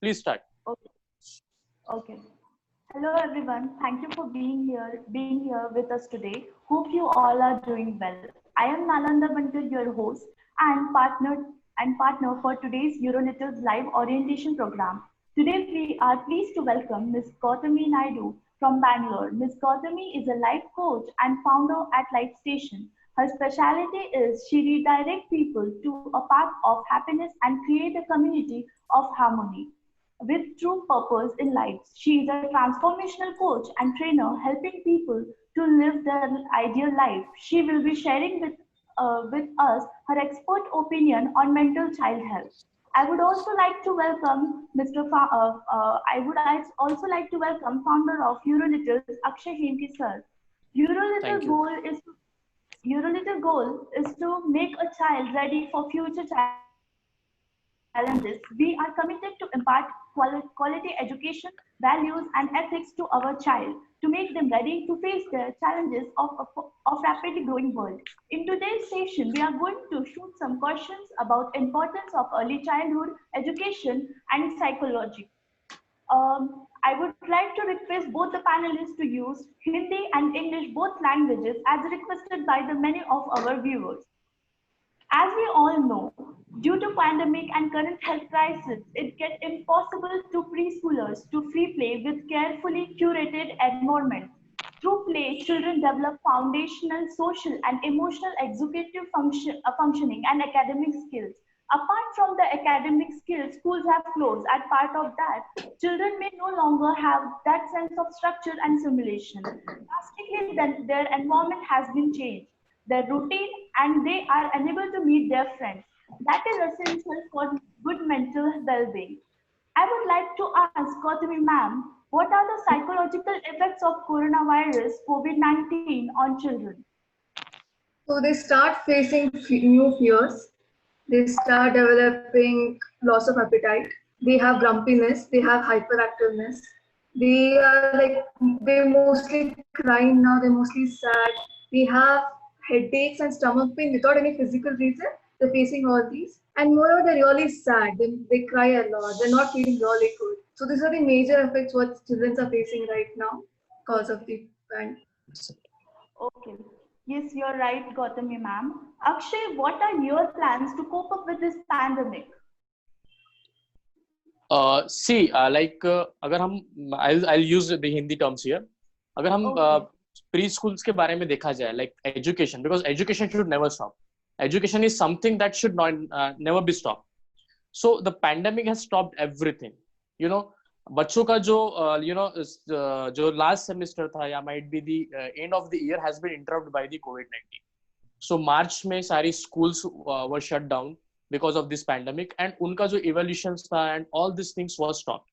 Please start. Okay. Okay. Hello everyone. Thank you for being here with us today. Hope you all are doing well. I am Nalanda Bantur, your host and partner for today's Eurolittle's live orientation program. Today we are pleased to welcome Ms. Gautami Naidu from Bangalore. Ms. Gautami is a life coach and founder at Life Station. Her specialty is she redirects people to a path of happiness and create a community of harmony with true purpose in life. She is a transformational coach and trainer helping people to live their ideal life. She will be sharing with us her expert opinion on mental child health. I would also like to welcome also like to welcome founder of Eurolittles, Akshay Hemke sir. Eurolittle Thank you. goal is to make a child ready for future challenges. We are committed to impart quality education, values, and ethics to our child to make them ready to face the challenges of rapidly growing world. In today's session, we are going to shoot some questions about importance of early childhood education and psychology. I would like to request both the panelists to use Hindi and English both languages as requested by the many of our viewers. As we all know, due to pandemic and current health crisis, it gets impossible to preschoolers to free play with carefully curated environment. Through play, children develop foundational social and emotional executive functioning and academic skills. Apart from the academic skills, schools have closed. As part of that, children may no longer have that sense of structure and simulation. Drastically, then their environment has been changed, their routine, and they are unable to meet their friends. That is essential for good mental well-being. I would like to ask Gautami ma'am, what are the psychological effects of coronavirus COVID-19 on children? So they start facing new fears. They start developing loss of appetite. They have grumpiness. They have hyperactiveness. They are like, they're mostly crying now. They're mostly sad. They have headaches and stomach pain without any physical reason. They're facing all these. And moreover, they're really sad. They cry a lot. They're not feeling really good. So these are the major effects what children are facing right now because of the pandemic. Okay. Yes, you're right, Gautami ma'am. Akshay, what are your plans to cope up with this pandemic? See, अगर हम I'll use the Hindi terms here. अगर हम Okay. Pre schools के बारे में देखा जाए, like education, because education should never stop. Education is something that should not never be stopped. So the pandemic has stopped everything. You know, बच्चों का जो जो last semester था या might be the end of the year has been interrupted by the COVID-19. So March में सारी schools were shut down because of this pandemic, and उनका जो evaluations था and all these things was stopped.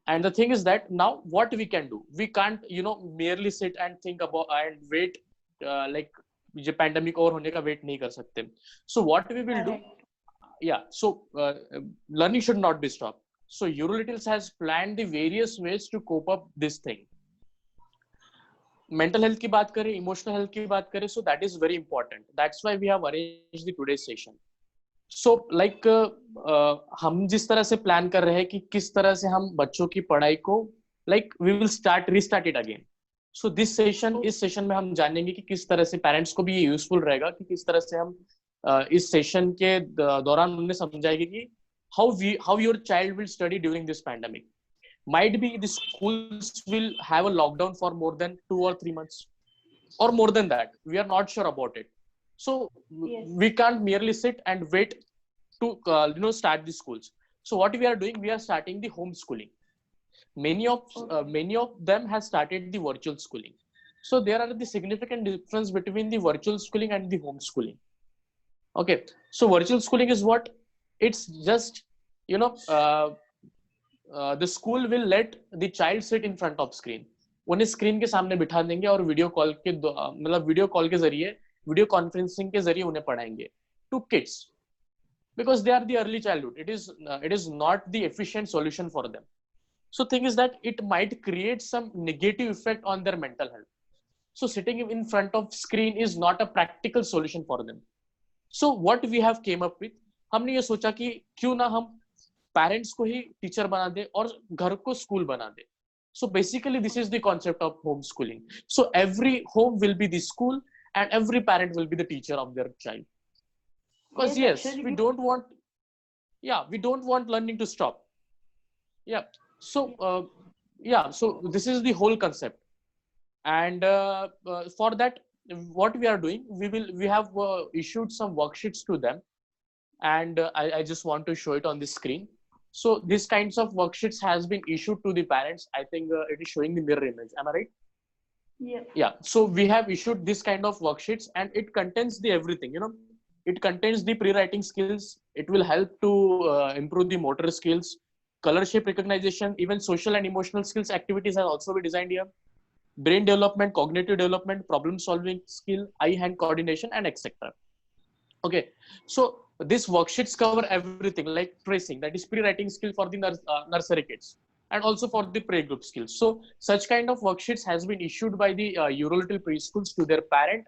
And the thing is that now what we can do, we can't merely sit and think about and wait like ये pandemic और होने का wait नहीं कर सकते. So what we will do, Correct. yeah, so learning should not be stopped. So Eurolittles has planned the various ways to cope up this thing. Mental health की बात करें, emotional health की बात करें, so that is very important. That's why we have arranged the today's session. So like हम जिस तरह से प्लान कर रहे हैं कि किस तरह से हम बच्चों की पढ़ाई को like we will restart it again. So this session, इस सेशन में हम जानेंगे कि किस तरह से पेरेंट्स को भी ये यूजफुल रहेगा कि किस तरह से हम इस सेशन के दौरान उन्हें समझाएंगे कि how your child will study during this pandemic. Might be the schools will have a lockdown for more than 2 or 3 months or more than that. We are not sure about it. So Yes. we can't merely sit and wait to start the schools. So what we are doing, we are starting the homeschooling. Many of them have started the virtual schooling. So there are the significant difference between the virtual schooling and the homeschooling. Okay, so virtual schooling is what? It's just the school will let the child sit in front of screen. उन्हें screen के सामने बिठा देंगे और video call के जरिए, video conferencing के जरिए उन्हें पढ़ाएंगे to kids, because they are the early childhood. It is not the efficient solution for them. So thing is that it might create some negative effect on their mental health. So sitting in front of screen is not a practical solution for them. So what we have came up with, हमने ये सोचा कि क्यों ना हम parents को ही teacher बना दे और घर को स्कूल बना दे. So basically this is the concept of homeschooling. So every home will be the school and every parent will be the teacher of their child. Because yes, actually, we don't want, we don't want learning to stop. Yeah. So so this is the whole concept. And for that, what we are doing, we have issued some worksheets to them, and I just want to show it on the screen. So these kinds of worksheets has been issued to the parents. I think it is showing the mirror image. Am I right? yes. Yeah. So we have issued this kind of worksheets, and it contains the everything. It contains the pre-writing skills. It will help to improve the motor skills, color shape recognition, even social and emotional skills activities have also been designed here. Brain development, cognitive development, problem solving skill, eye-hand coordination, and etc. Okay, so these worksheets cover everything like tracing, that is pre-writing skill for the nursery kids, and also for the playgroup skills. So such kind of worksheets has been issued by the Eurolittle preschools to their parent,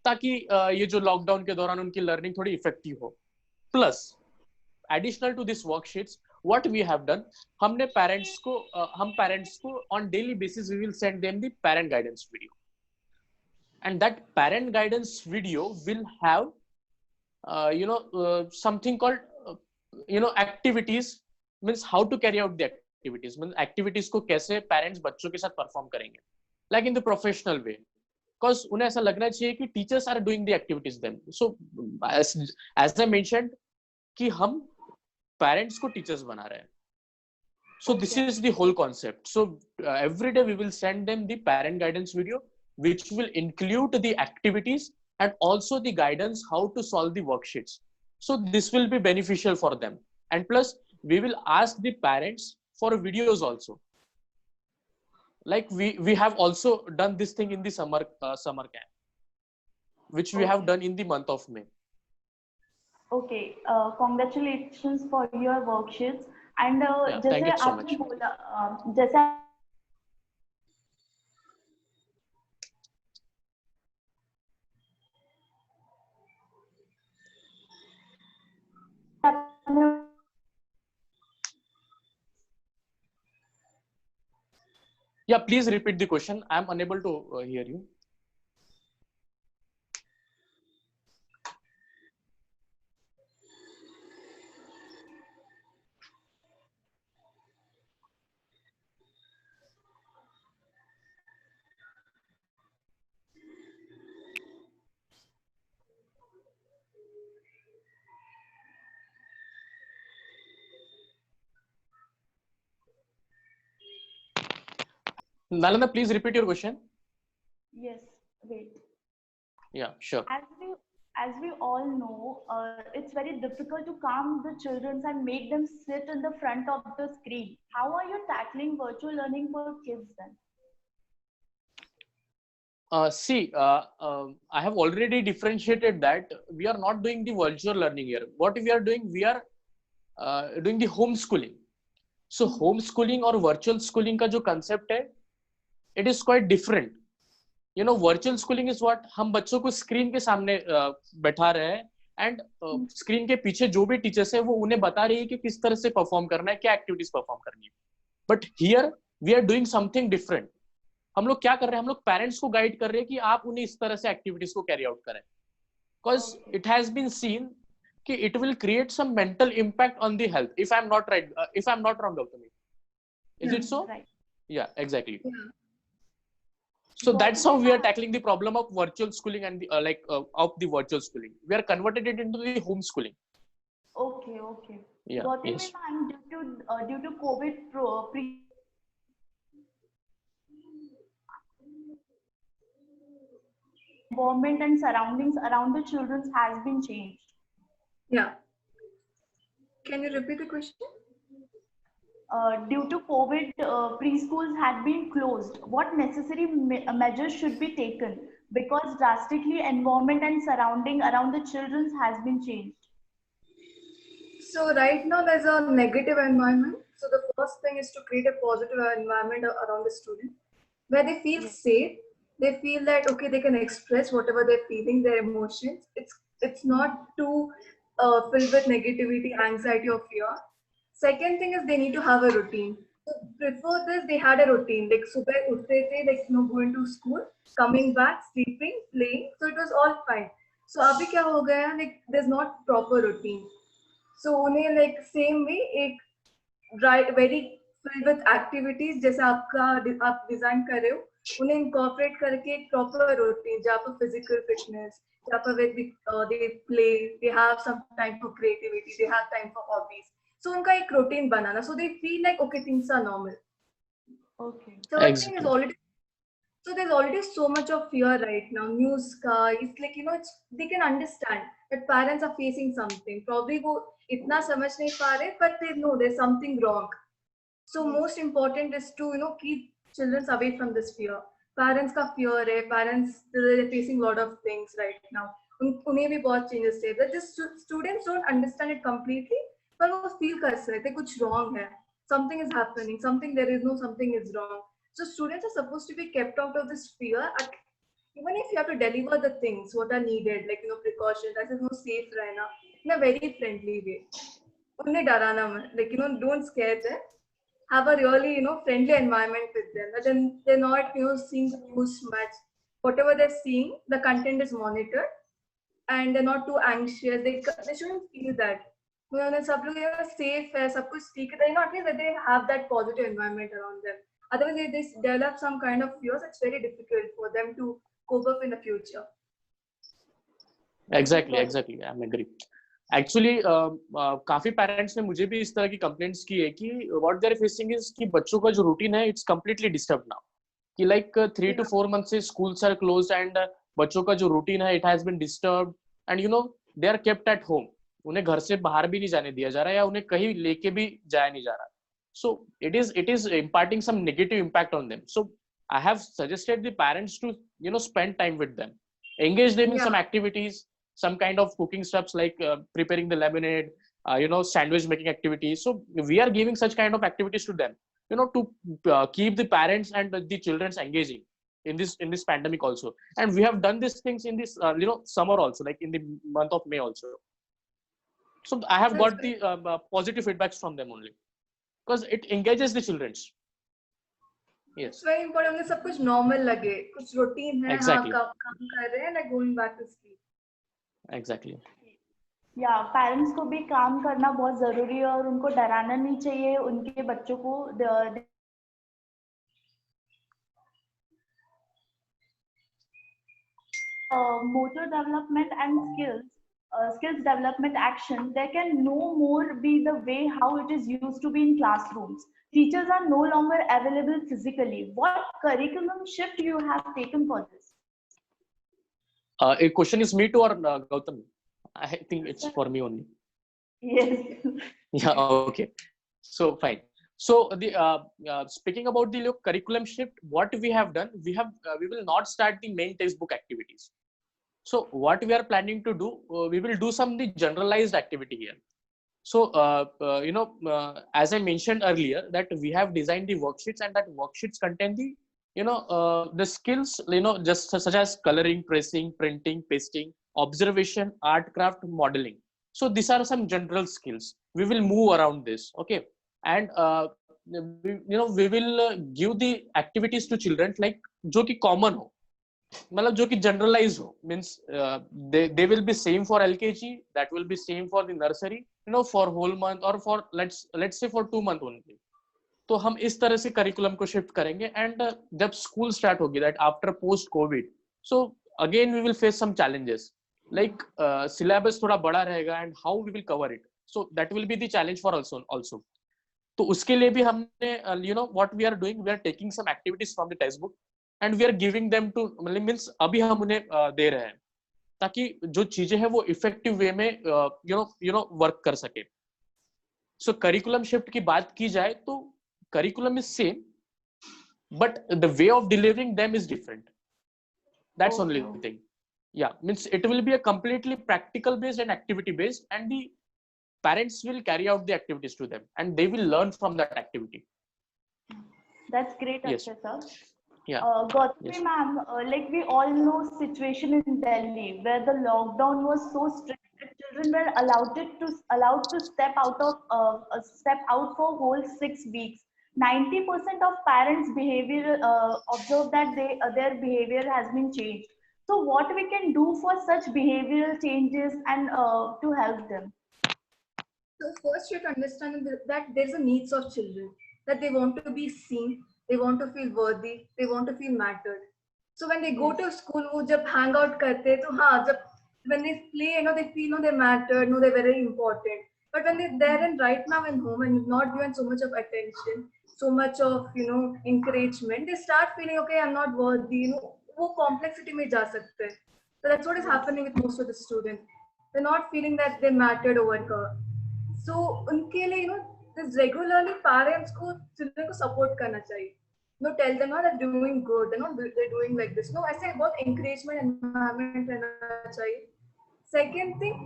ताकि ये जो lockdown के दौरान उनकी learning थोड़ी effective हो. Plus additional to this worksheets, what we have done, हम parents को on daily basis we will send them the parent guidance video, and that parent guidance video will have something called activities, means how to carry out the activities, means activities को कैसे parents बच्चों के साथ perform करेंगे, like in the professional way, because उन्हें ऐसा लगना चाहिए कि teachers are doing the activities then. So as I mentioned कि हम parents को teachers बना रहे हैं. So this is the whole concept. So every day we will send them the parent guidance video, which will include the activities and also the guidance how to solve the worksheets. So this will be beneficial for them. And plus we will ask the parents for videos also. Like we have also done this thing in the summer camp, which we have done in the month of May. Okay, congratulations for your worksheets. And thank you so much. जैसे Yeah, please repeat the question. I am unable to hear you. Nalanda, please repeat your question. Yes, wait. Yeah, sure. As we all know, it's very difficult to calm the children and make them sit in the front of the screen. How are you tackling virtual learning for kids then? I have already differentiated that we are not doing the virtual learning here. What we are doing, we are doing the homeschooling. So homeschooling or virtual schooling का जो concept है, it is quite different. Virtual schooling is what, हम बच्चों को screen के सामने बैठा रहे हैं, एंड स्क्रीन के पीछे जो भी टीचर्स है वो उन्हें बता रही है कि किस तरह से परफॉर्म करना है, क्या एक्टिविटीज परफॉर्म करनी है. But here we are doing something different. हम लोग क्या कर रहे हैं, हम लोग पेरेंट्स को गाइड कर रहे हैं कि आप उन्हें इस तरह से एक्टिविटीज को कैरी आउट करें, because it has been seen कि it will create some mental impact on the health. If I am not right, if I am not wrong, Gautami, is it so? Right. Yeah, exactly. So that's how we are tackling the problem of virtual schooling and the, of the virtual schooling. We are converted it into the homeschooling. Okay. Yeah. Gautami, Yes. ma'am, due to COVID environment and surroundings around the children has been changed. Yeah. Can you repeat the question? Due to COVID, preschools had been closed. What necessary measures should be taken? Because drastically environment and surrounding around the children has been changed. So right now there's a negative environment. So the first thing is to create a positive environment around the student where they feel safe. They feel that, okay, they can express whatever they're feeling, their emotions. It's not too filled with negativity, anxiety or fear. Second thing is they need to have a routine. So before this, they had a routine. Like सुबह उठते थे, like going to school, coming back, sleeping, playing. So it was all fine. So अभी क्या हो गया? Like there's not proper routine. So उन्हें like same way एक very filled with activities जैसे आप design कर रहे हो, उन्हें incorporate करके एक proper routine जहाँ पर physical fitness, जहाँ पर they play, they have some time for creativity, they have time for hobbies. So उनका एक routine banana, so they feel like okay, things are normal. Okay. Third thing is already, so there's already so much of fear right now. News ka, it's like they can understand that parents are facing something. Probably वो इतना समझ नहीं पा रहे, but they know there's something wrong. So most important is to keep children away from this fear. Parents का fear है, parents they're facing a lot of things right now. उन्हें भी बहुत changes है. But just students don't understand it completely, पर वो feel कर सकते कुछ wrong है. Something is happening. Something is wrong. So students are supposed to be kept out of this fear. Even if you have to deliver the things what are needed, like precautions, that is safe रहना in a very friendly way. उन्हें डराना मत, like don't scare them. Have a really friendly environment with them. But then they're not seeing the news much. Whatever they're seeing, the content is monitored, and they're not too anxious. They shouldn't feel that. सब लोग safe है, सब कुछ ठीक है. At least that they have that positive environment around them. Otherwise, they develop some kind of fears. It's very difficult for them to cope up in the future. Exactly. I'm agree. Actually, काफी parents ने मुझे भी इस तरह की complaints की है कि what they are facing is कि बच्चों का जो रूटीन है इट्स कंप्लीटली डिस्टर्ब नाउ कि लाइक 3 to 4 months से स्कूल्स आर क्लोज्ड एंड बच्चों का जो रूटीन है it has been disturbed and they are kept at home. उन्हें घर से बाहर भी नहीं जाने दिया जा रहा है या उन्हें कहीं लेके भी जाया नहीं जा रहा. So it is imparting some negative impact on them. So I have suggested the parents to spend time with them, engage them in some activities, some kind of cooking stuffs like preparing the lemonade, sandwich making activities. So we are giving such kind of activities to them, to keep the parents and the children engaging in this pandemic also. And we have done these things in this summer also, like in the month of May also. So I have got the positive feedbacks from them only. Because it engages the children. Yes. It's very important that सब कुछ normal लगे, कुछ routine है. Exactly. हाँ, काम कर रहे हैं, like going back to sleep. Exactly. Yeah, parents को भी काम करना बहुत जरूरी है और उनको डराना नहीं चाहिए उनके बच्चों को. Motor development and skills development action, there can no more be the way how it is used to be in classrooms. Teachers are no longer available physically. What curriculum shift you have taken for this? A question is me to or Gautam? I think it's for me only. Yes. Yeah. Okay. So fine. So the speaking about the curriculum shift, what we have done, we will not start the main textbook activities. So what we are planning to do, we will do some the generalized activity here. So as I mentioned earlier, that we have designed the worksheets, and that worksheets contain the the skills just such as coloring, pressing, printing, pasting, observation, art, craft, modeling. So these are some general skills. We will move around this, okay, and we will give the activities to children like जो कि common हो, मतलब जो कि generalized हो, means they will be same for LKG, that will be same for the nursery, for whole month, or for let's say for 2 months only. तो हम इस तरह से करिकुलम को शिफ्ट करेंगे. एंड जब स्कूल स्टार्ट होगी, that after post COVID, so again we will face some challenges like syllabus थोड़ा बड़ा रहेगा and how we will cover it. So that will be the challenge for also. तो उसके लिए भी हमने what we are doing, we are taking some activities from the text book and we are giving them to, मतलब means अभी हम उन्हें दे रहे हैं ताकि जो चीजें हैं वो इफेक्टिव वे में वर्क कर सके. सो करिकुलम शिफ्ट की बात की जाए तो curriculum is same, but the way of delivering them is different. That's only the thing. Yeah, means it will be a completely practical based and activity based, and the parents will carry out the activities to them and they will learn from that activity. That's great, yes. Akshay sir. Yeah. Gautami yes. Ma'am, like we all know situation in Delhi where the lockdown was so strict that children were allowed to step out for whole 6 weeks. 90% of parents' behavior observe that their behavior has been changed. So, what we can do for such behavioral changes and to help them? So first you have to understand that there's a needs of children, that they want to be seen, they want to feel worthy, they want to feel mattered. So when they go to school, वो जब hang out करते हैं तो हाँ जब when they play, they feel they matter, they're very important. But when they're there and right now in home and not given so much of attention, so much of encouragement, they start feeling okay, I'm not worthy. वो complexity में जा सकते हैं. So that's what is happening with most of the students. They're not feeling that they mattered over here. So उनके लिए this regularly parents को children को support करना चाहिए. Tell them that they're doing good, they're doing like this. ऐसे बहुत encouragement environment रहना चाहिए. Second thing,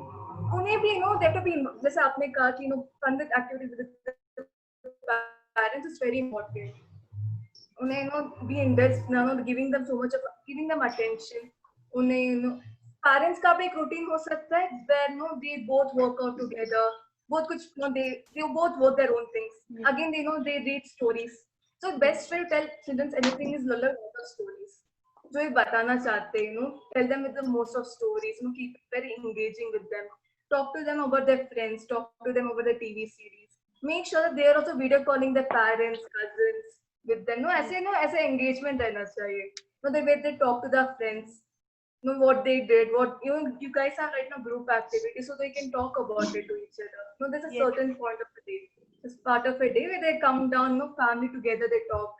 उन्हें भी they have to be, जैसे आपने कहा कि conduct activities with the parents is very important. उन्हें be invest, giving them so much of giving them attention. उन्हें parents का भी एक routine हो सकता है where they both work out together. Both कुछ they both work their own things. Again, they read stories. So best way to tell children anything is learn of stories. जो ये बताना चाहते हैं, tell them with the most of stories. Keep it very engaging with them. Talk to them about their friends. Talk to them about the TV series. Make sure that they are also video calling their parents, cousins with them. ऐसे engagement रहना चाहिए. The way they talk to their friends. Know what they did, what you guys have right now group activities, so they can talk about it to each other. There's a certain point of the day, it's part of a day where they come down, family together, they talk.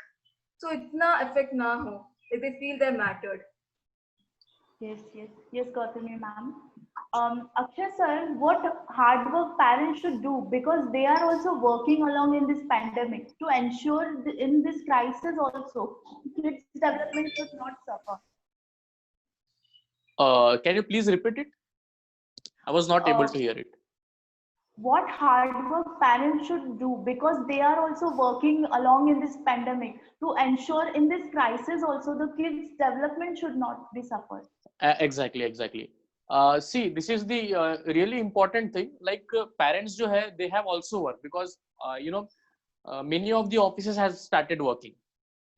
So it's not affect na ho. They feel they're mattered. Yes, Gautami ma'am. Akshay sir, what hard work parents should do, because they are also working along in this pandemic to ensure in this crisis also kids development should not suffer. Can you please repeat it? I was not able to hear it. What hard work parents should do, because they are also working along in this pandemic to ensure in this crisis also the kids' development should not be suffered. Exactly. See, this is the really important thing. Like parents, they have also work because many of the offices has started working.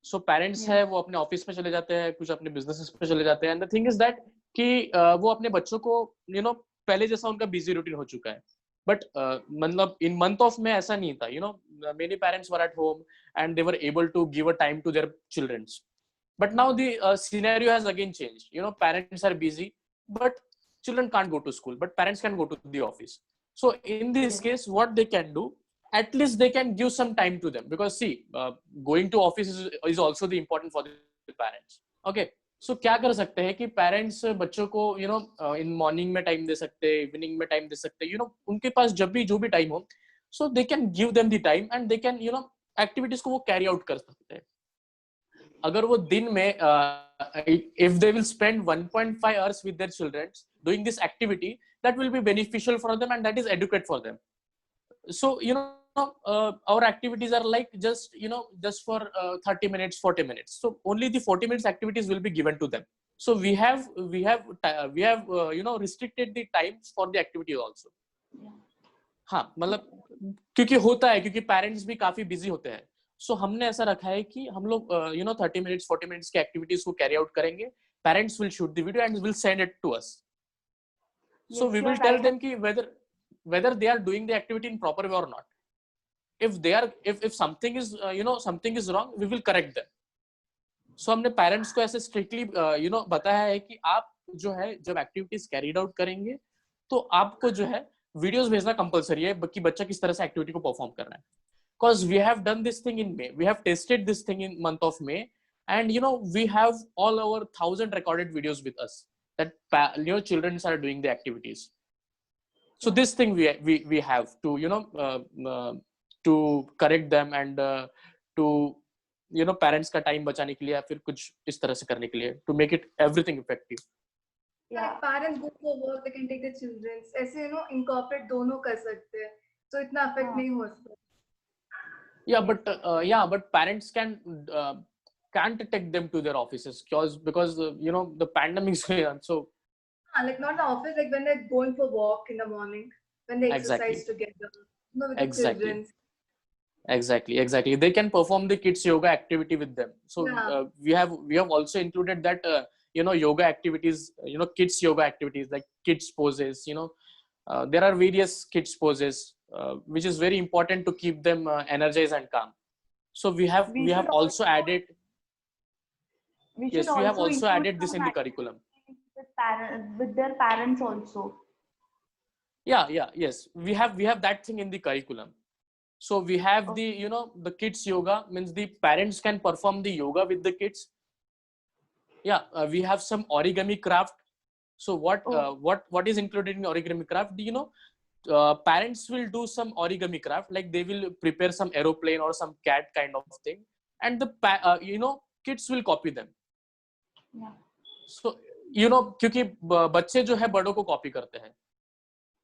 So parents है वो अपने office में चले जाते हैं, कुछ अपने businesses पे चले जाते हैं. And the thing is that कि वो अपने बच्चों को पहले जैसा उनका बिजी रूटीन हो चुका है. बट मतलब इन मंथ ऑफ में ऐसा नहीं था. Many parents were at home and they were able to give a time to their childrens. But now the scenario has again changed. Parents are busy but children can't go to school, but parents can go to the office. So in this case, what they can do, at least they can give some time to them, because see, going to office is also the important for the parents. Okay, so क्या कर सकते हैं कि parents बच्चों को in morning में time दे सकते हैं, evening में time दे सकते हैं, उनके पास जब भी जो भी time हो, so they can give them the time and they can activities को वो carry out कर सकते हैं. अगर वो दिन में if they will spend 1.5 hours with their children doing this activity, that will be beneficial for them and that is adequate for them. So our activities are like just for 30 minutes 40 minutes, so only the 40 minutes activities will be given to them. So we have restricted the times for the activity also. हाँ, मतलब क्योंकि होता है, क्योंकि parents भी काफी busy होते हैं. सो हमने ऐसा रखा है कि हम लोग 30 मिनट्स 40 मिनट्स की एक्टिविटीज को कैरी आउट करेंगे. Parents will shoot the video and will send it to us. So we will tell them कि whether they are doing the activity in proper way or not. If something is something is wrong, we will correct them. So हमने parents को ऐसे strictly बताया है कि आप जो है जब एक्टिविटीज कैरीड आउट करेंगे तो आपको जो है वीडियोस भेजना कंपलसरी है कि बच्चा किस तरह से एक्टिविटी को परफॉर्म कर रहा है. Because we have done this thing in May, we have tested this thing in month of May, and we have all our 1,000 recorded videos with us that children are doing the activities. So this thing we have to to correct them and to parents का time बचाने के लिए या फिर कुछ इस तरह से करने के लिए to make it everything effective. Yeah, parents go for work, they can take their children. ऐसे incorporate दोनों कर सकते हैं, so इतना affect नहीं हो सकता. But parents can't take them to their offices because the pandemic is here. So Like not the office, like when they're going for walk in the morning, when they exercise Exactly. together, with the Exactly. children. Exactly. They can perform the kids yoga activity with them. So Yeah. we have also included that yoga activities, kids yoga activities like kids poses. There are various kids poses, which is very important to keep them energized and calm. So we have We we should have also also added. we should Yes, we have also also include added this some in the curriculum. activities with parents, with their parents also. Yes, we have that thing in the curriculum. So we have Okay. the kids yoga, means the parents can perform the yoga with the kids. We have some origami craft. So what Oh, what is included in origami craft? Parents will do some origami craft, like they will prepare some aeroplane or some cat kind of thing, and kids will copy them. yeah, So क्योंकि बच्चे जो है बड़ों को copy करते हैं,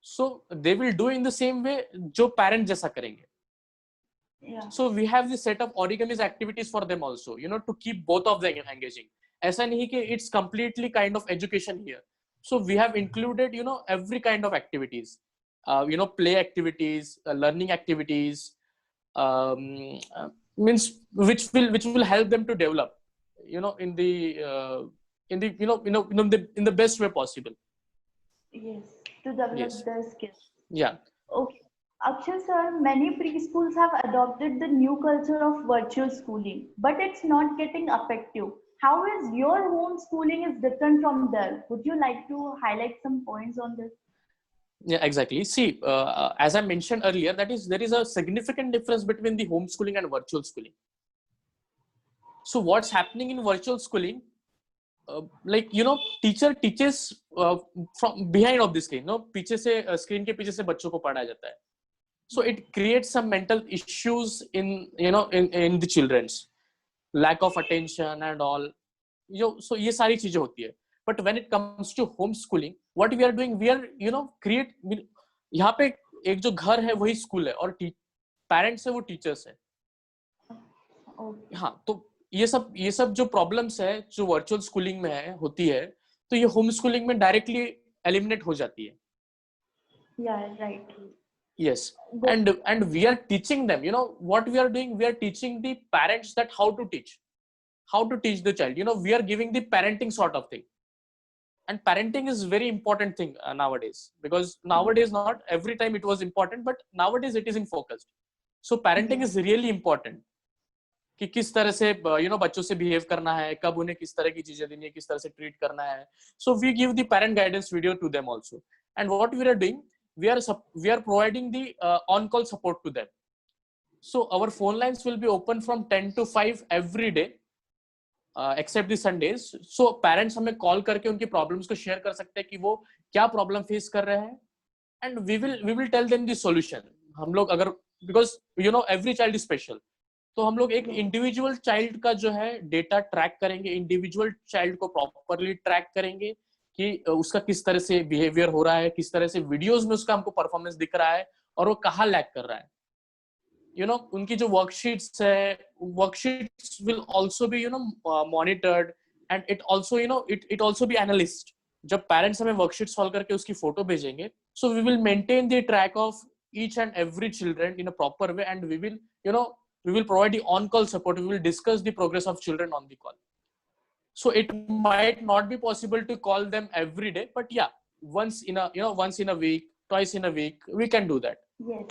so they will do in the same way जो parent जैसा करेंगे. yeah, So we have this set of origamis activities for them also, to keep both of them engaging. ऐसा नहीं कि it's completely kind of education here. So we have included, every kind of activities, play activities, learning activities, means which will help them to develop, in the best way possible. yes, to develop Yes. their skills. Yeah. Okay. Akshay sir, many preschools have adopted the new culture of virtual schooling, but it's not getting effective. How is your homeschooling is different from there? Would you like to highlight some points on this? Yeah, exactly. See, as I mentioned earlier, that is, there is a significant difference between the homeschooling and virtual schooling. So what's happening in virtual schooling, teacher teaches from behind of the screen, पीछे से screen के पीछे से बच्चों को पढ़ाया जाता है. So it creates some mental issues in the children's, lack of attention and all. So ये सारी चीजें होती है. But when it comes to homeschooling, what we are doing, we are create, यहाँ पे एक जो घर है वही स्कूल है और पेरेंट्स है वो टीचर्स है. Okay. हाँ, तो ये सब जो प्रॉब्लम्स है जो वर्चुअल स्कूलिंग में होती है, तो ये होम स्कूलिंग में डायरेक्टली एलिमिनेट हो जाती है. Yeah, right. Yes. Good. And we are teaching them, what we are doing, we are teaching the parents that how to teach the child. We are giving the parenting sort of thing. And parenting is very important thing nowadays, because nowadays not every time it was important, but nowadays it is in focus. So parenting Yes. is really important. कि किस तरह से बच्चों से behave करना है, कब उन्हें किस तरह की चीजें देनी है, किस तरह से ट्रीट करना है. So we give the parent guidance video to them also. And what we are doing, we are providing the on call support to them. So our phone lines will be open from 10 to 5 every day, except the Sundays. So parents हमें call करके उनकी problems को share कर सकते हैं कि वो क्या प्रॉब्लम फेस कर रहे हैं, and we will tell them the solution. हम लोग अगर, because every child is special, तो हम लोग एक इंडिविजुअल चाइल्ड का जो है डेटा ट्रैक करेंगे, इंडिविजुअल चाइल्ड को प्रॉपरली ट्रैक करेंगे कि उसका किस तरह से बिहेवियर हो रहा है, किस तरह से वीडियोस में उसका हमको परफॉर्मेंस दिख रहा है, और वो कहाँ लैग कर रहा है. उनकी जो वर्कशीट्स है, worksheets will also be monitored, and it also it also be analysed. जब पेरेंट्स हमें वर्कशीट सॉल्व करके उसकी फोटो भेजेंगे, so we will maintain the track of each and every children in a proper way, and we will provide the on-call support. We will discuss the progress of children on the call. So it might not be possible to call them every day, but yeah, once in a week, twice in a week, we can do that. Yes.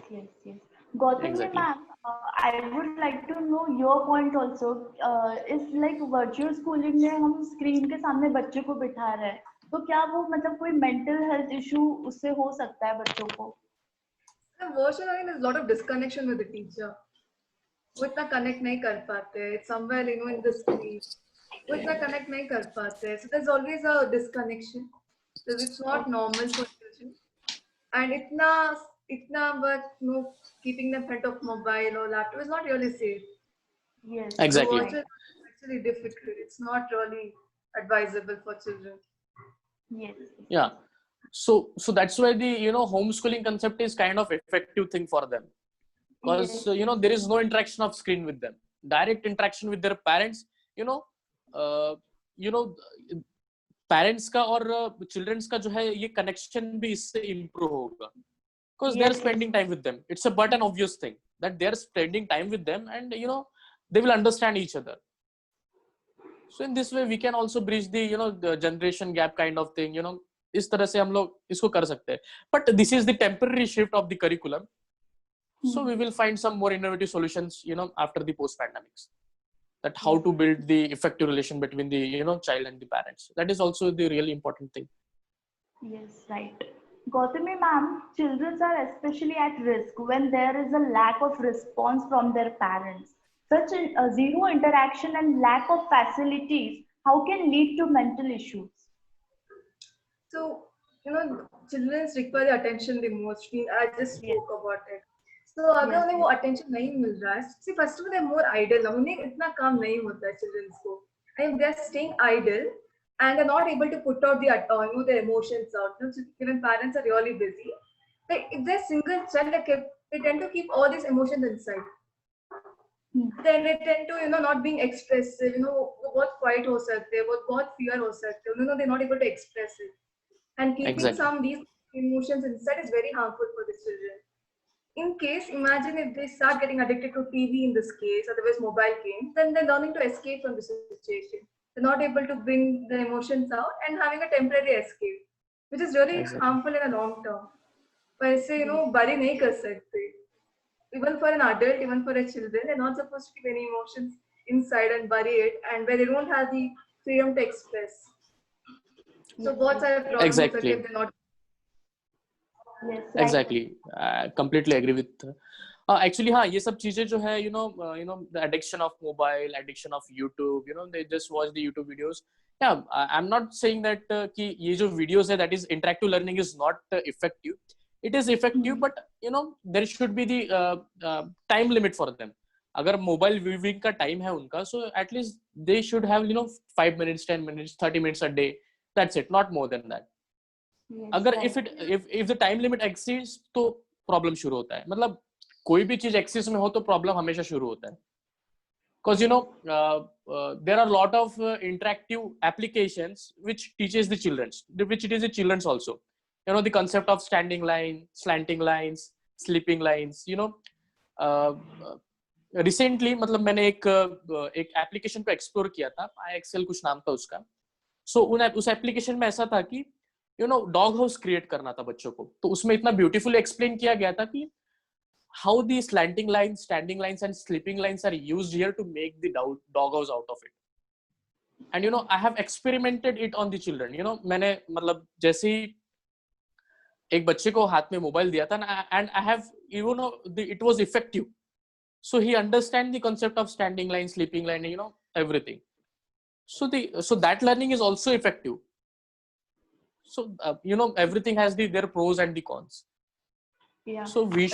Gautamji Exactly. ma'am, I would like to know your point also. Is like virtual schooling में हम screen के सामने बच्चे को बिठा रहे हैं, तो क्या वो मतलब कोई mental health issue उससे हो सकता है बच्चों को? The virtual learning, there's a lot of disconnection with the teacher. वो इतना connect नहीं कर पाते. It's somewhere in the screen. वो इतना connect नहीं कर पाते. So there's always a disconnection. So it's not normal for children. And itna but keeping them in front of mobile or laptop is not really safe. Yes. So Exactly. virtual is actually difficult. It's not really advisable for children. Yes. Yeah. So that's why the homeschooling concept is kind of effective thing for them, because Yes. there is no interaction of screen with them, direct interaction with their parents. uh, you know parents का और children's का जो है ये connection भी इससे improve होगा, because they are Yes, spending time with them. It's a but an obvious thing that they are spending time with them, and they will understand each other. So in this way we can also bridge the the generation gap kind of thing. इस तरह से हम लोग इसको कर सकते हैं. But this is the temporary shift of the curriculum. So we will find some more innovative solutions after the post pandemics, that how to build the effective relation between the child and the parents. That is also the really important thing. Yes, right. Gautami ma'am, children are especially at risk when there is a lack of response from their parents. Such a zero interaction and lack of facilities, how can lead to mental issues? So, children require attention the most. I just spoke about it. So, अगर उन्हें वो attention नहीं मिल रहा है, see first of all they're more idle. ना उन्हें इतना काम नहीं होता है children को. And they're staying idle and they're not able to put out their emotions out. Even parents are really busy. Like if they're single child, they tend to keep all these emotions inside. Then they tend to not being expressive. बहुत quiet हो सकते हैं, बहुत fear हो सकते हैं. They're not able to express it. And keeping some these emotions inside is very harmful for the children. In case, imagine if they start getting addicted to TV in this case, otherwise mobile games, then they're learning to escape from the situation. They're not able to bring the emotions out and having a temporary escape, which is really harmful in the long term. But say, bury nahi kar sakte. Even for an adult, even for a children, they're not supposed to keep any emotions inside and bury it, and where they don't have the freedom to express. So both are problems Exactly. if they're not. Yes, right. Exactly. Completely agree with. Actually, हाँ, ये सब चीजें जो है, the addiction of mobile, addiction of YouTube, they just watch the YouTube videos. Yeah, I'm not saying that कि ये जो videos है, that is interactive learning is not effective. It is effective, but there should be the time limit for them. अगर mobile viewing का time है उनका, so at least they should have 5 minutes, 10 minutes, 30 minutes a day. That's it, not more than that. Yes, अगर right. if the time limit exceeds तो problem शुरू होता है. मतलब कोई भी चीज एक्सेस में हो तो problem हमेशा शुरू होता है. Because there are a lot of interactive applications which teaches the childrens, which it is the childrens also. The concept of standing line, slanting lines, sleeping lines. Recently मतलब मैंने एक एप्लीकेशन को एक्सप्लोर किया था, IXL कुछ नाम था उसका. So उस एप्लीकेशन में ऐसा था कि डॉग हाउस क्रिएट करना था बच्चों को. तो उसमें इतना ब्यूटीफुली एक्सप्लेन किया गया था कि how the slanting lines, standing lines and sleeping lines are used here to make the dog house out of it. And I have experimented it on the children. मैंने मतलब जैसे ही एक बच्चे को हाथ में मोबाइल दिया था ना, and I have it was effective. So he understand the concept of standing line, sleeping line, everything. So that learning is also effective. So everything has their pros and the cons. Yeah. So we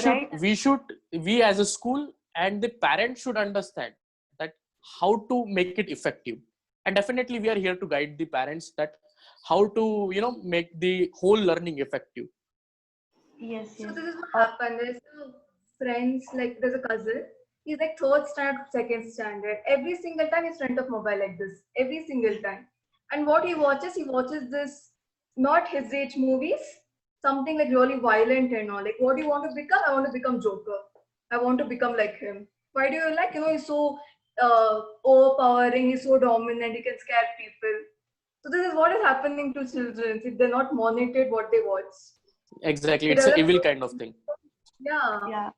as a school and the parents should understand that how to make it effective. And definitely we are here to guide the parents that how to make the whole learning effective. Yes. So this is what happened. There's friends, like there's a cousin. He's like third standard, second standard. Every single time he's in front of mobile like this. Every single time. And what he watches this not his age movies, something like really violent and all. Like, what do you want to become? I want to become Joker. I want to become like him. Why do you like? He's so overpowering. He's so dominant. He can scare people. So this is what is happening to children if they're not monitored what they watch. Exactly, it's an evil kind of thing. Yeah.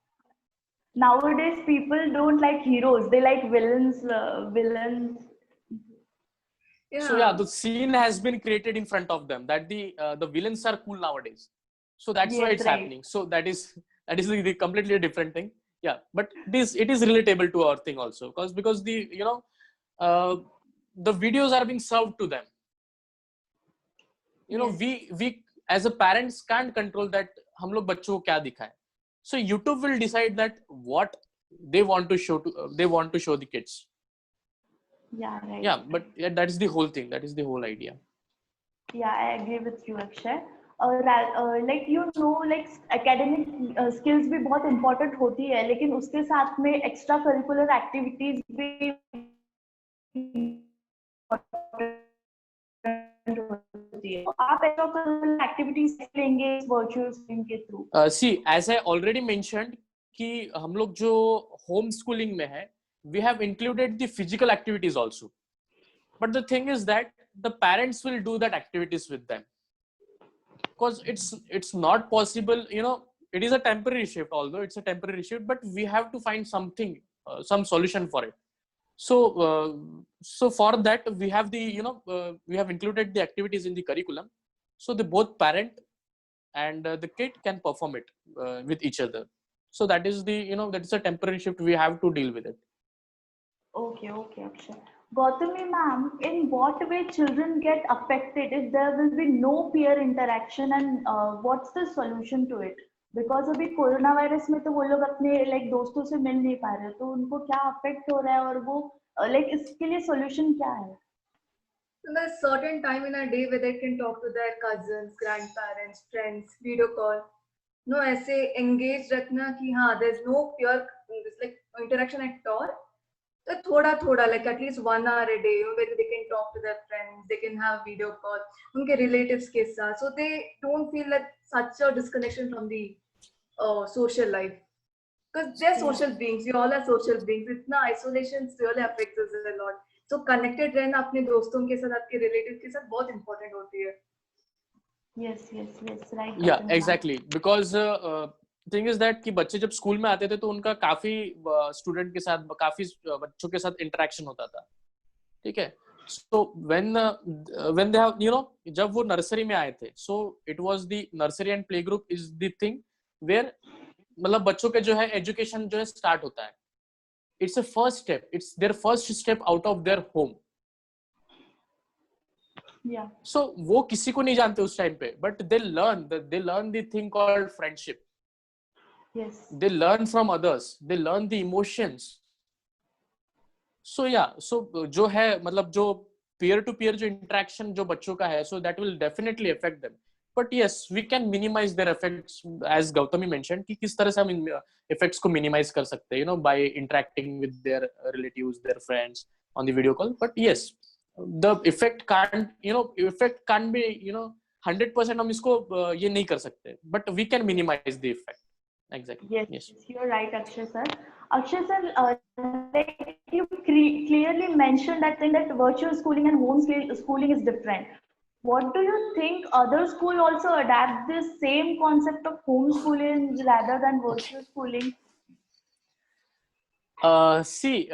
Nowadays, people don't like heroes; they like villains. Yeah. So the scene has been created in front of them that the villains are cool nowadays. So that's why it's happening. So that is the completely different thing. Yeah, but it is relatable to our thing also because the the videos are being served to them. We as a parents can't control that हम लोग बच्चों को क्या दिखाएं. So YouTube will decide that what they want to show the kids. Yeah, right. Yeah, but that is the whole thing. That is the whole idea. Yeah, I agree with you, Akshay. Like academic skills भी बहुत important होती है, लेकिन उसके साथ में extra curricular activities भी होती है, तो आप एक्स्ट्रा एक्टिविटीज लेंगे वर्चुअल स्कूलिंग के through? See, as I already mentioned कि हम लोग जो होम स्कूलिंग में है, we have included the physical activities also. But the thing is that the parents will do that activities with them, because it's not possible. It is a temporary shift, although it's a temporary shift, but we have to find something, some solution for it. So for that we have we have included the activities in the curriculum, so the both parent and the kid can perform it with each other. So that is that is a temporary shift, we have to deal with it. Okay, Akshay. Gautami ma'am, in what way children get affected if there will be no peer interaction, and what's the solution to it? Because अभी corona virus में तो वो लोग अपने like दोस्तों से मिल नहीं पा रहे, तो उनको क्या अफेक्ट हो रहा है और वो लाइक इसके लिए सॉल्यूशन क्या है? So there's certain time in a day where they can talk to their cousins, grandparents, friends, video call. No, ऐसे engaged रखना कि हाँ, there's no pure like interaction at all. So थोड़ा like at least 1 hour a day, where they can talk to their friends, they can have video call, उनके relatives के साथ, so they don't feel like such a disconnection from the social life. Because they're social beings, we all are social beings. इतना isolation really affects us a lot. So connected रहना अपने दोस्तों के साथ, आपके relatives के साथ बहुत important होती है. Yes, right. Yeah, exactly. Because thing is that कि बच्चे जब स्कूल में आते थे तो उनका काफी स्टूडेंट के साथ, काफी बच्चों के साथ इंटरेक्शन होता था, ठीक है. So when they have जब वो नर्सरी में आए थे, so it was the nursery and playgroup is the thing where मतलब बच्चों के जो है एजुकेशन जो है स्टार्ट होता है. It's a first step, it's their first step out of their home. Yeah. So वो किसी को नहीं जानते उस टाइम पे, but they learn the thing called friendship. Yes. They learn from others, they learn the emotions. So yeah, so जो है मतलब जो peer to peer जो interaction जो बच्चों का है, so that will definitely affect them. But yes, we can minimize their effects, as Gautami mentioned कि किस तरह से हम effects को minimize कर सकते हैं, by interacting with their relatives, their friends on the video call. But yes, the effect can't be 100% हम इसको ये नहीं कर सकते, but we can minimize the effect. Exactly. Yes, you're right, Akshay sir. Akshay sir, like you clearly mentioned that thing that virtual schooling and home schooling is different. What do you think other school also adapt this same concept of homeschooling rather than virtual schooling? See,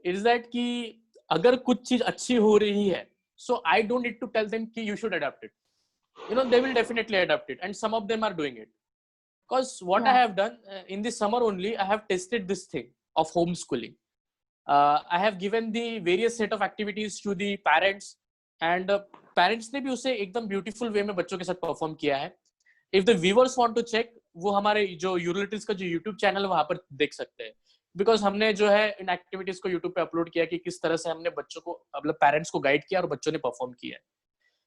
is that कि अगर कुछ चीज अच्छी हो रही है, so I don't need to tell them कि you should adapt it. They will definitely adapt it, and some of them are doing it. Because what I have done in this summer only, I have tested this thing of homeschooling. I have given the various set of activities to the parents, and parents ने भी उसे एकदम beautiful way में बच्चों के साथ perform किया है. If the viewers want to check, वो हमारे जो यूटिलिटीज का जो YouTube चैनल वहां पर देख सकते हैं. बिकॉज हमने जो है इन एक्टिविटीज को यूट्यूब पे अपलोड किया कि किस तरह से हमने बच्चों को मतलब पेरेंट्स को गाइड किया और बच्चों ने परफॉर्म किया.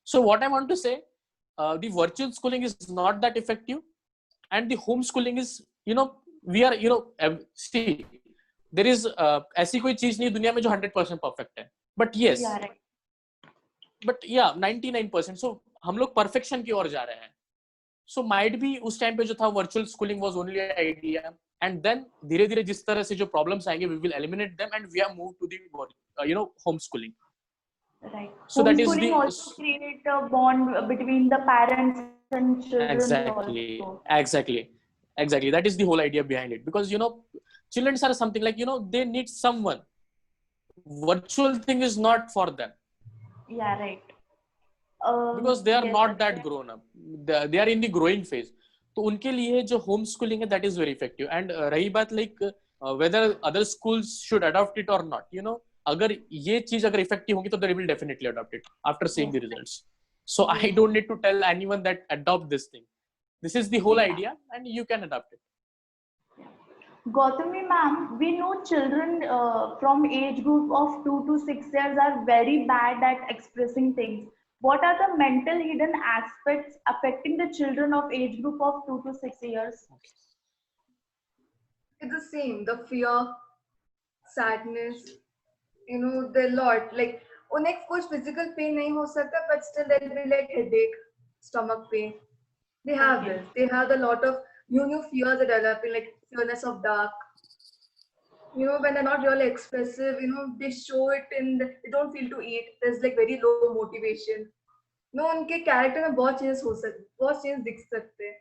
So what I want to say, the virtual schooling is not that effective and the home schooling is we are see there is ऐसी कोई चीज नहीं दुनिया में जो 100% परफेक्ट है, बट यस बट या 99%. सो हम लोग परफेक्शन की ओर जा रहे हैं. सो माइट भी उस टाइम पे जो था virtual schooling was only an idea, and then धीरे धीरे जिस तरह से जो प्रॉब्लम्स आएंगे we will eliminate them and we are move to the home schooling. Right. So that is Homeschooling also create a bond between the parents and children also. Exactly. That is the whole idea behind it, because children are something like they need someone. Virtual thing is not for them. Yeah, right. Because they are not that grown up. They are in the growing phase. तो उनके लिए जो home schooling है that is very effective. And रही बात like whether other schools should adopt it or not, अगर ये चीज अगर इफेक्टिव होगी तो they will definitely adopt it after seeing the results. So I don't need to tell anyone that adopt this thing. This is the whole idea and you can adopt it. Gautami ma'am, we know children from age group of 2 to 6 years are very bad at expressing things. What are the mental hidden aspects affecting the children of age group of 2 to 6 years? It's the same, the fear, sadness, the lot. Like उन्हें कुछ physical pain नहीं हो सकता, but still there will be like headache, stomach pain. They have Okay. this. They have a lot of new fears are developing, like fearness of dark. You know, when they're not really expressive, you know, they show it in they don't feel to eat. There's like very low motivation. No, उनके character में बहुत changes हो सकते, बहुत changes दिख सकते हैं.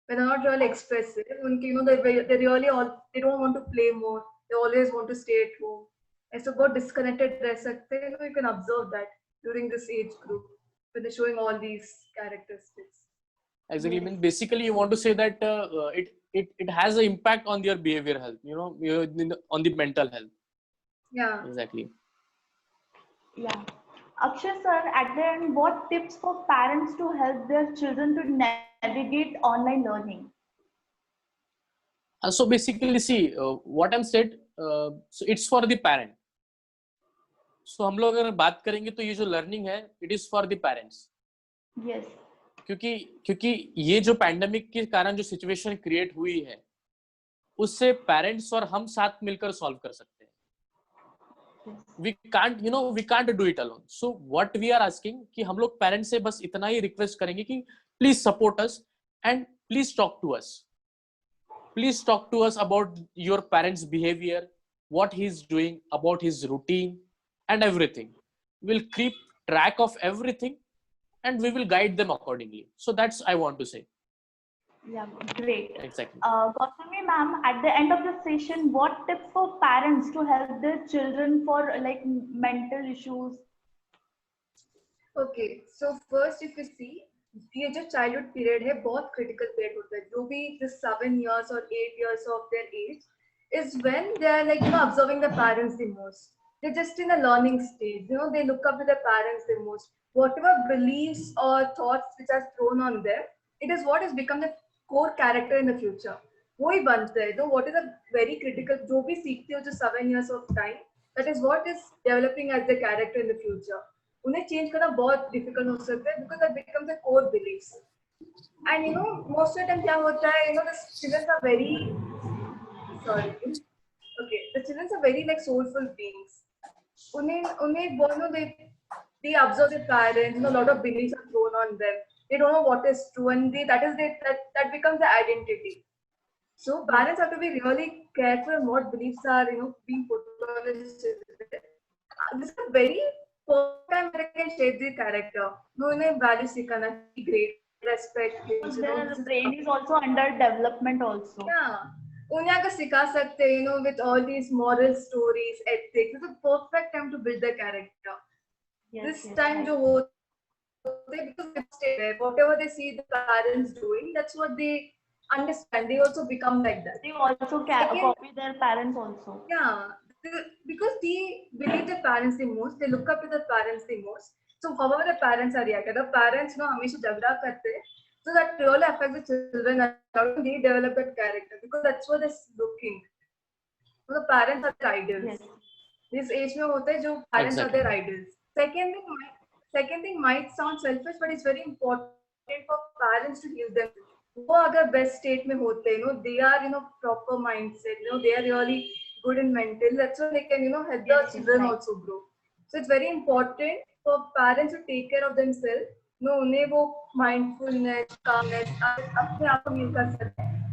When they're not really expressive, उनके, you know, they really all they don't want to play more. They always want to stay at home. ऐसे बहुत disconnected रह सकते हैं. You know, you can observe that during this age group when they're showing all these characteristics. Exactly. I Yes. mean, basically, you want to say that it has an impact on their behavior health. You know, on the mental health. Yeah. Exactly. Yeah. Akshay sir, at the end, what tips for parents to help their children to navigate online learning? So basically, see what I'm said. So it's for the parent. So हम लोग अगर बात करेंगे तो ये जो learning है, it is for the parents. Yes. क्योंकि ये जो पैंडेमिक के कारण जो सिचुएशन क्रिएट हुई है, उससे पेरेंट्स और हम साथ मिलकर सॉल्व कर सकते हैं. we can't do it alone. So what we are asking कि हम लोग पेरेंट्स से बस इतना ही रिक्वेस्ट करेंगे कि please support us and please talk to us. Please talk to us about your parents' behavior, what he's doing, about his routine, and everything. We'll keep track of everything, and we will guide them accordingly. So that's I want to say. Yeah, great. Exactly. Gautami ma'am, at the end of the session, what tips for parents to help their children for like mental issues? Okay, so first if you see, ये जो childhood period है बहुत critical period होता है. जो भी this 7 years or 8 years of their age is when they are like, you know, observing the parents the most. They're just in a learning stage. You know, they look up to their parents the most. Whatever beliefs or thoughts which are thrown on them, it is what has become the core character in the future. वो ही बनता है. So what is a very critical, जो भी सीखते हो जो 7 years of time, that is what is developing as the character in the future. उन्हें change करना बहुत डिफिकल्ट हो सकता है because that becomes the core beliefs. And you know most of time क्या होता है, you know the children are very sorry okay the children are very like soulful beings. उन्हें उन्हें बोलो they observe their parents, you know, a lot of beliefs are thrown on them. They don't know what is true, and that becomes the identity. So parents have to be really careful on what beliefs are, you know, being put on the children. This is a very first time where I can shape the character. No, उन्हें values सिखाना, great, respect. Their brain is also under development also. Yeah, उन्हें अगर सिखा सकते हैं, you know, with all these moral stories, ethics. It's a perfect time to build the character. Yes, This yes, time right. जो होते हैं, because they stay there. Whatever they see the parents doing, that's what they understand. They also become like that. They also copy their parents also. Yeah, because they believe their parents the most, they look up to their parents the most. So however the parents are reacting, the parents know हमेशा झगड़ा करते हैं, so that really affects the children. How do they develop that character? Because that's what they're looking. So the parents are their idols. Yes. This age में होते हैं जो parents are Exactly. their idols. Second thing might sound selfish, but it's very important for parents to heal them. वो अगर best state में होते हैं, you know, they are, you know, proper mindset, you know, they are really good in mental. That's why they can, you know, help the Yes, children right. also grow. So it's very important for parents to take care of themselves. No, उन्हें वो mindfulness, calmness, अपने आप को heal कर सकते हैं.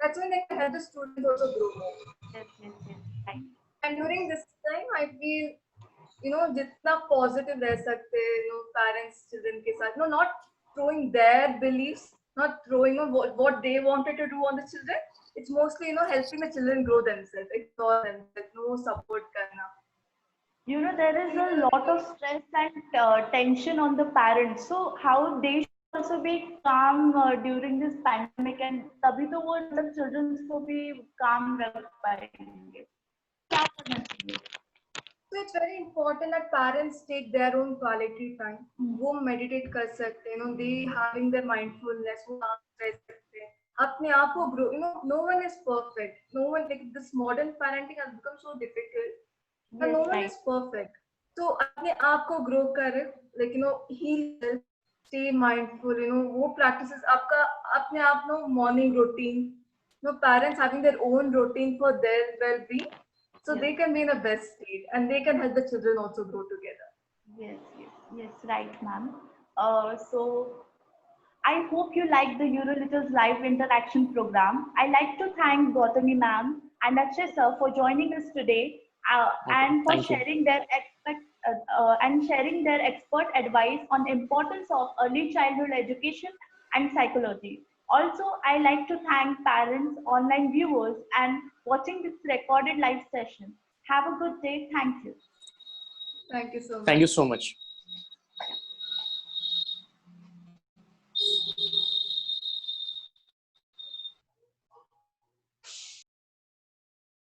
That's when they can help the students also grow more. Yes, yes, yes, right. And during this time, I feel, you know, जितना positive रह सकते हैं, you know, parents children के साथ, no, not throwing their beliefs, not throwing what they wanted to do on the children. It's mostly, you know, helping the children grow themselves, explore themselves, no support करना. You know, there is a lot of stress and tension on the parents. So how they should also be calm during this pandemic, and तभी तो वो मतलब children को भी calm रख पाएंगे. क्या करना चाहिए? So it's very important that parents take their own quality time. वो meditate कर सकते हैं, you know, they having their mindfulness, वो काम कर सकते हैं. अपने आप को grow, you know, no one is perfect. No one, like this modern parenting has become so difficult. And no one is perfect. So अपने आप को grow कर, like, you know, heal, stay mindful, you know, वो practices आपका अपने आप no morning routine. You know, parents having their own routine for their well-being. So they can be in the best state and they can help the children also grow together. Yes, right, ma'am. So I hope you like the Eurolittle's live interaction program. I like to thank Gautami ma'am and Akshay sir for joining us today Okay, and for thank you. sharing their expert advice on importance of early childhood education and psychology. Also, I like to thank parents, online viewers, and watching this recorded live session. Have a good day. Thank you. Thank you so Thank you much. so much.